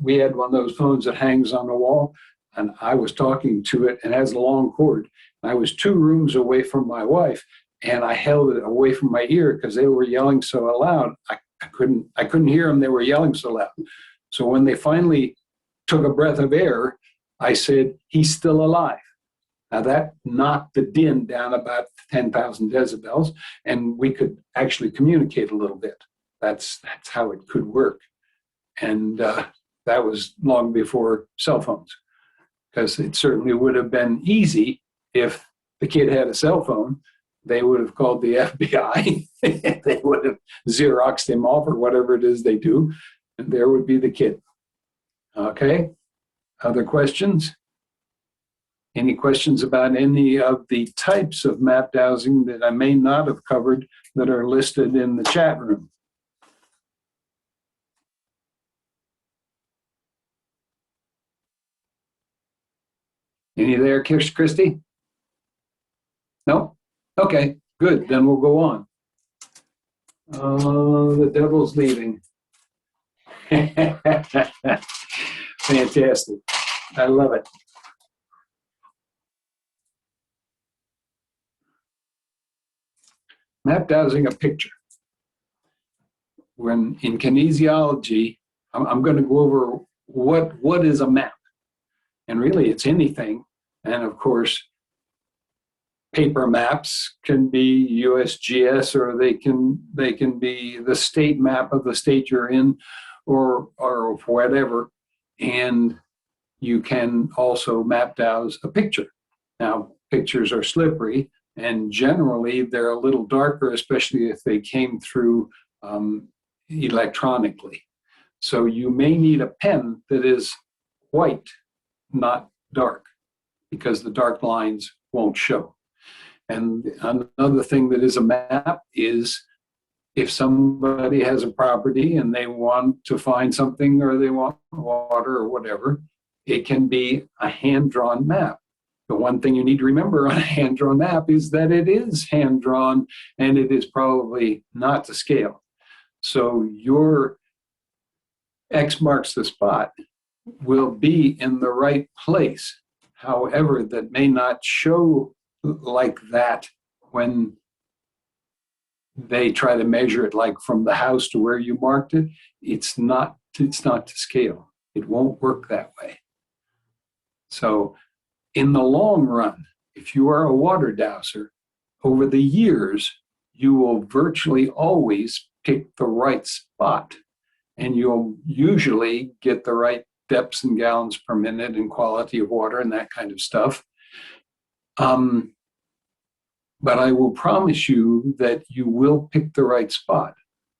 We had one of those phones that hangs on the wall, and I was talking to it and has a long cord. I was 2 rooms away from my wife, and I held it away from my ear because they were yelling so loud. I couldn't hear them. They were yelling so loud. So when they finally took a breath of air, I said, "He's still alive." Now that knocked the din down about 10,000 decibels, and we could actually communicate a little bit. That's how it could work. And that was long before cell phones, because it certainly would have been easy if the kid had a cell phone. They would have called the FBI. They would have Xeroxed him off or whatever it is they do, and there would be the kid. Okay, other questions? Any questions about any of the types of map dowsing that I may not have covered that are listed in the chat room? Any there, Christy? No? Okay, good. Then we'll go on. The devil's leaving. Fantastic. I love it. Map dowsing a picture. When in kinesiology, I'm going to go over what is a map. And really, it's anything. And of course, paper maps can be USGS, or they can be the state map of the state you're in, or whatever. And you can also map douse a picture. Now, pictures are slippery, and generally they're a little darker, especially if they came through electronically. So you may need a pen that is white, not dark, because the dark lines won't show. And another thing that is a map is if somebody has a property and they want to find something, or they want water or whatever, it can be a hand-drawn map. The one thing you need to remember on a hand-drawn map is that it is hand-drawn, and it is probably not to scale. So your X marks the spot will be in the right place. However, that may not show like that when they try to measure it, like from the house to where you marked it. It's not to scale. It won't work that way. So in the long run, if you are a water dowser, over the years, you will virtually always pick the right spot, and you'll usually get the right depths and gallons per minute and quality of water and that kind of stuff. But I will promise you that you will pick the right spot.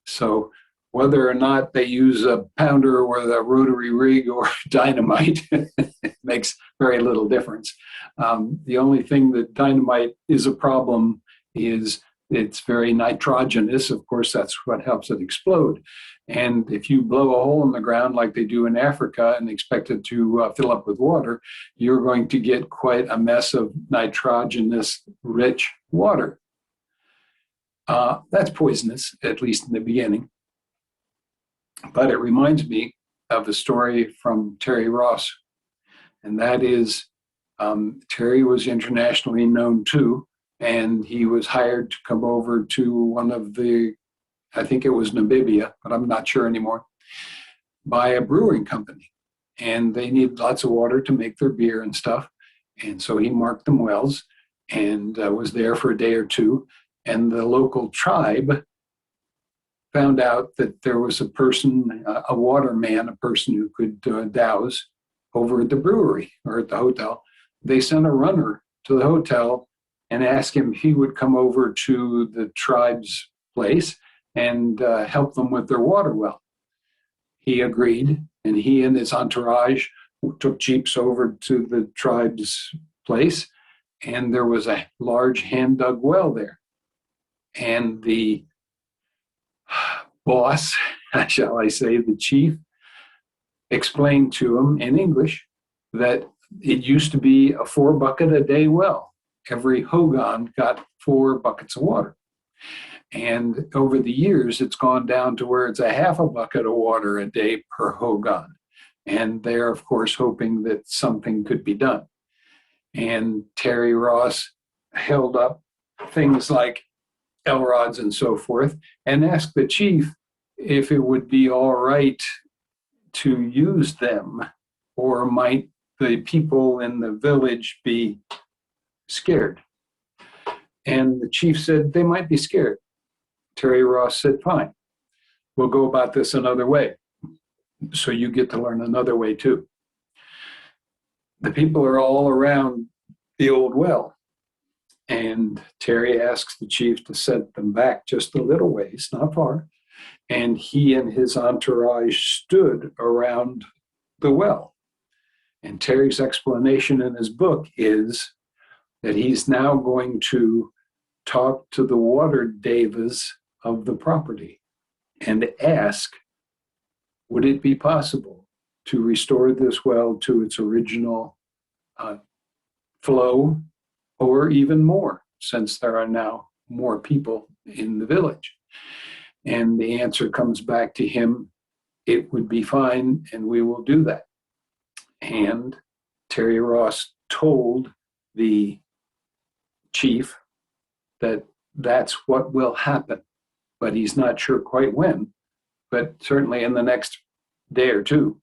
So whether or not they use a pounder or the rotary rig or dynamite makes very little difference. The only thing that dynamite is a problem is it's very nitrogenous. Of course, that's what helps it explode. And if you blow a hole in the ground like they do in Africa and expect it to fill up with water, you're going to get quite a mess of nitrogenous rich water. That's poisonous, at least in the beginning. But it reminds me of a story from Terry Ross. And that is, Terry was internationally known too. And he was hired to come over to one of the, I think it was Namibia, but I'm not sure anymore, by a brewing company. And they needed lots of water to make their beer and stuff. And so he marked them wells and was there for a day or two. And the local tribe found out that there was a person, a waterman, a person who could douse over at the brewery or at the hotel. They sent a runner to the hotel and asked him if he would come over to the tribe's place and help them with their water well. He agreed, and he and his entourage took jeeps over to the tribe's place, and there was a large hand-dug well there. And the boss, shall I say, the chief, explained to him in English that it used to be a 4-bucket-a-day well. Every Hogan got 4 buckets of water. And over the years, it's gone down to where it's a half a bucket of water a day per Hogan. And they're, of course, hoping that something could be done. And Terry Ross held up things like L rods and so forth, and asked the chief if it would be all right to use them, or might the people in the village be scared? And the chief said they might be scared. Terry Ross said, fine, we'll go about this another way. So you get to learn another way too. The people are all around the old well. And Terry asks the chief to set them back just a little ways, not far. And he and his entourage stood around the well. And Terry's explanation in his book is that he's now going to talk to the water devas of the property and ask, would it be possible to restore this well to its original flow, or even more, since there are now more people in the village? And the answer comes back to him, it would be fine, and we will do that. And Terry Ross told the chief that that's what will happen, but he's not sure quite when, but certainly in the next day or two.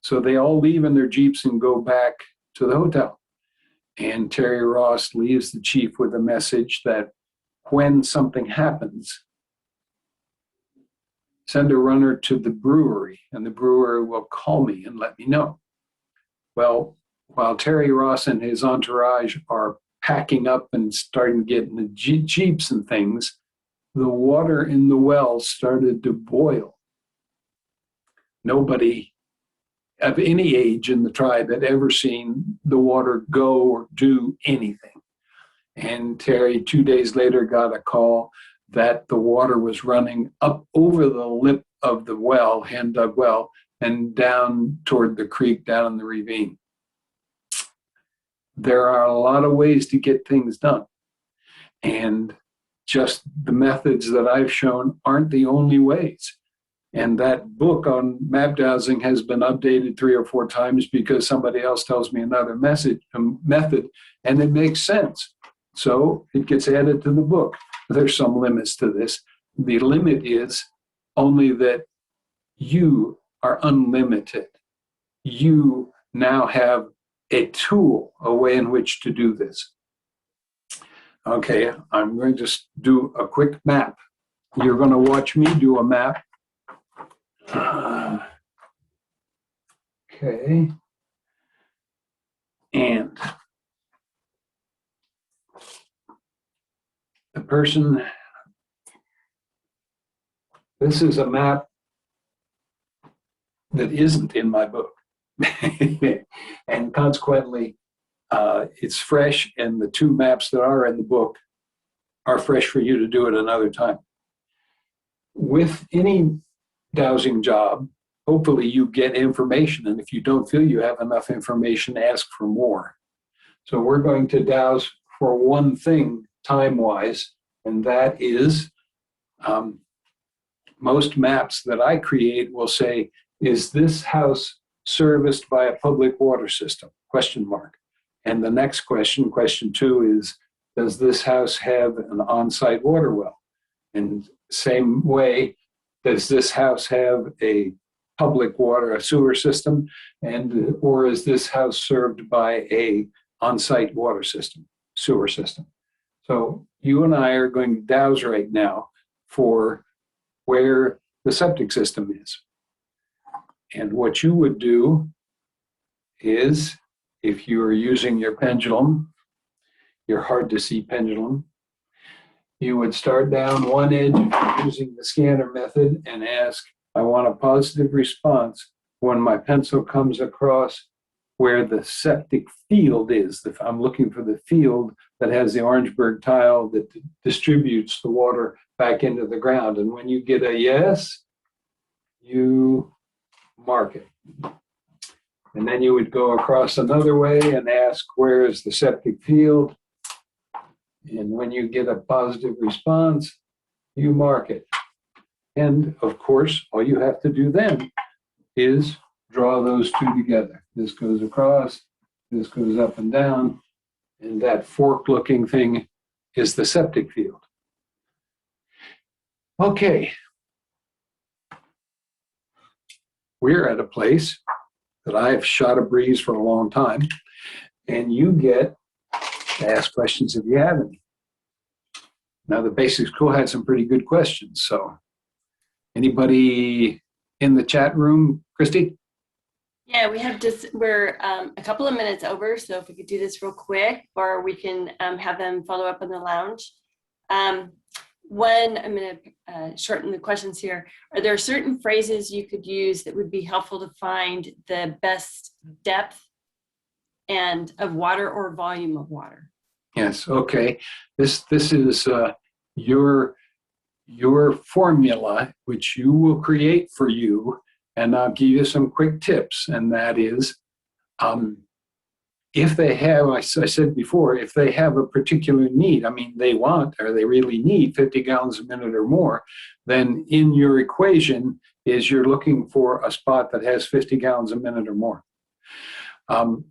So they all leave in their Jeeps and go back to the hotel. And Terry Ross leaves the chief with a message that when something happens, send a runner to the brewery, and the brewer will call me and let me know. Well, while Terry Ross and his entourage are packing up and starting to get in the Jeeps and things, the water in the well started to boil. Nobody of any age in the tribe had ever seen the water go or do anything. And Terry, 2 days later, got a call that the water was running up over the lip of the well, hand-dug well, and down toward the creek, down in the ravine. There are a lot of ways to get things done. And just the methods that I've shown aren't the only ways. And that book on map dowsing has been updated 3 or 4 times because somebody else tells me another method, and it makes sense. So it gets added to the book. There's some limits to this. The limit is only that you are unlimited. You now have a tool, a way in which to do this. Okay, I'm going to just do a quick map. You're going to watch me do a map. Okay. And the person, this is a map that isn't in my book. And consequently, it's fresh, and the 2 maps that are in the book are fresh for you to do at another time. With any dowsing job, hopefully you get information, and if you don't feel you have enough information, ask for more. So we're going to dowse for one thing time-wise, and that is most maps that I create will say, is this house serviced by a public water system? Question mark. And the next question, question 2, is, does this house have an on-site water well? And same way, does this house have a public water, a sewer system, and or is this house served by a on-site water system, sewer system? So you and I are going to dowse right now for where the septic system is. And what you would do is, if you are using your pendulum, your hard to see pendulum, you would start down one edge using the scanner method and ask, I want a positive response when my pencil comes across where the septic field is. If I'm looking for the field that has the Orangeburg tile that distributes the water back into the ground. And when you get a yes, you mark it. And then you would go across another way and ask, where is the septic field? And when you get a positive response, you mark it. And of course, all you have to do then is draw those 2 together. This goes across, this goes up and down, and that fork-looking thing is the septic field. Okay. We're at a place that I have shot a breeze for a long time, and you get to ask questions if you have any. Now, the basic school had some pretty good questions. So anybody in the chat room, Christy? Yeah, we're a couple of minutes over. So if we could do this real quick, or we can have them follow up in the lounge. I'm going to shorten the questions here. Are there certain phrases you could use that would be helpful to find the best depth and of water or volume of water? Yes. Okay. This is your formula, which you will create for you, and I'll give you some quick tips. And that is, if they have, I said before, if they have a particular need, I mean, they want or they really need 50 gallons a minute or more, then in your equation is you're looking for a spot that has 50 gallons a minute or more.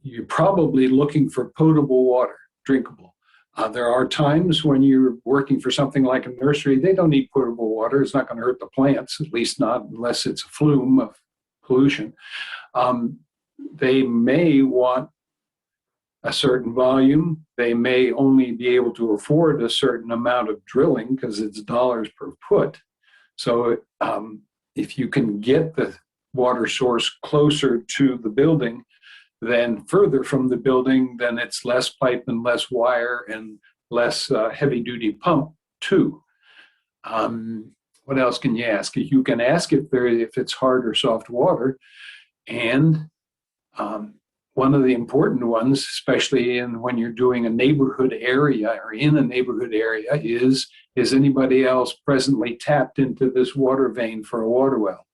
You're probably looking for potable water, drinkable. There are times when you're working for something like a nursery, they don't need potable water. It's not going to hurt the plants, at least not unless it's a flume of pollution. They may want a certain volume. They may only be able to afford a certain amount of drilling because it's dollars per foot. So if you can get the water source closer to the building, then further from the building, then it's less pipe and less wire and less heavy duty pump too. What else can you ask? You can ask if it's hard or soft water. And one of the important ones, especially when you're doing a neighborhood area or in a neighborhood area, is anybody else presently tapped into this water vein for a water well?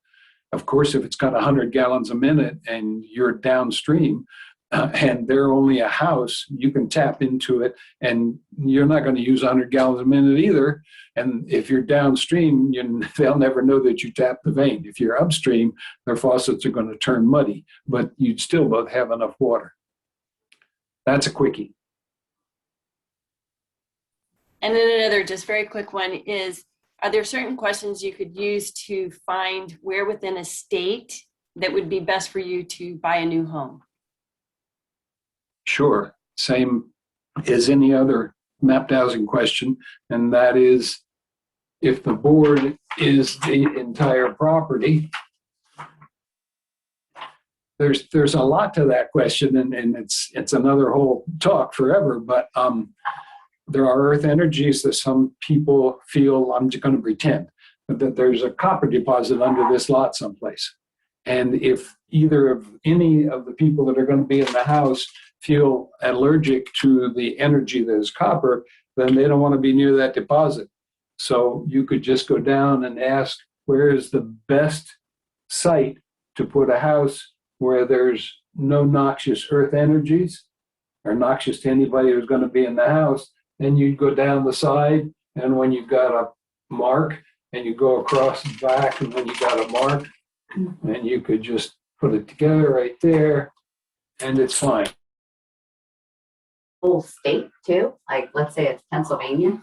Of course, if it's got 100 gallons a minute and you're downstream and they're only a house, you can tap into it and you're not going to use 100 gallons a minute either. And if you're downstream, they'll never know that you tapped the vein. If you're upstream, their faucets are going to turn muddy, but you'd still both have enough water. That's a quickie. And then another just very quick one is, are there certain questions you could use to find where within a state that would be best for you to buy a new home? Sure. Same as any other map dowsing question. And that is, if the board is the entire property, there's a lot to that question, and it's another whole talk forever, but there are earth energies that some people feel, I'm just going to pretend, that there's a copper deposit under this lot someplace. And if either of any of the people that are going to be in the house feel allergic to the energy that is copper, then they don't want to be near that deposit. So you could just go down and ask, where is the best site to put a house where there's no noxious earth energies or noxious to anybody who's going to be in the house? Then you'd go down the side, and when you've got a mark, and you go across the back, and when you got a mark, and you could just put it together right there, and it's fine. Whole state too? Like, let's say it's Pennsylvania.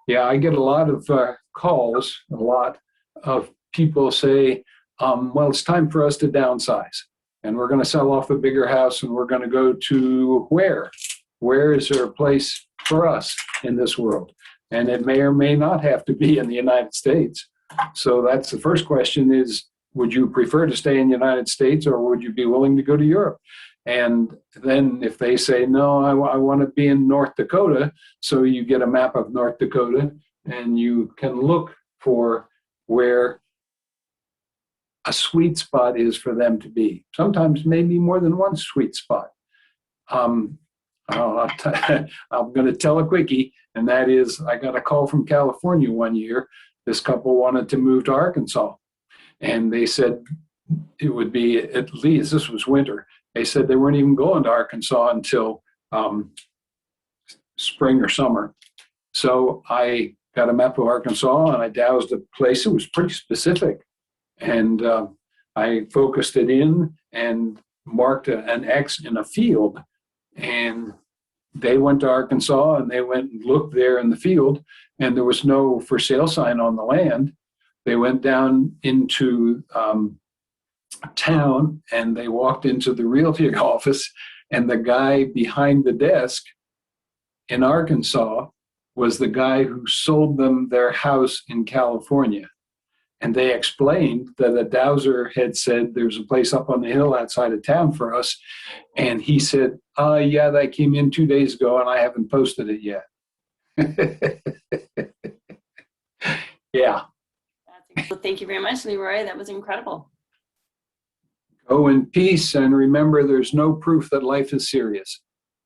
Yeah, I get a lot of calls, a lot of people say, well, it's time for us to downsize, and we're going to sell off a bigger house, and we're going to go to where? Where is there a place for us in this world? And it may or may not have to be in the United States. So that's the first question is, would you prefer to stay in the United States, or would you be willing to go to Europe? And then if they say, no, I want to be in North Dakota, so you get a map of North Dakota and you can look for where a sweet spot is for them to be. Sometimes maybe more than one sweet spot. I'm going to tell a quickie, and that is, I got a call from California one year. This couple wanted to move to Arkansas, and they said it would be at least, this was winter, they said they weren't even going to Arkansas until spring or summer. So I got a map of Arkansas, and I dowsed a place. It was pretty specific, and I focused it in and marked an X in a field. And they went to Arkansas and they went and looked there in the field, and there was no for sale sign on the land. They went down into town and they walked into the realty office, and the guy behind the desk in Arkansas was the guy who sold them their house in California. And they explained that a dowser had said, there's a place up on the hill outside of town for us. And he said, yeah, that came in 2 days ago and I haven't posted it yet. Yeah. Well, thank you very much, Leroy. That was incredible. Go in peace, and remember, there's no proof that life is serious.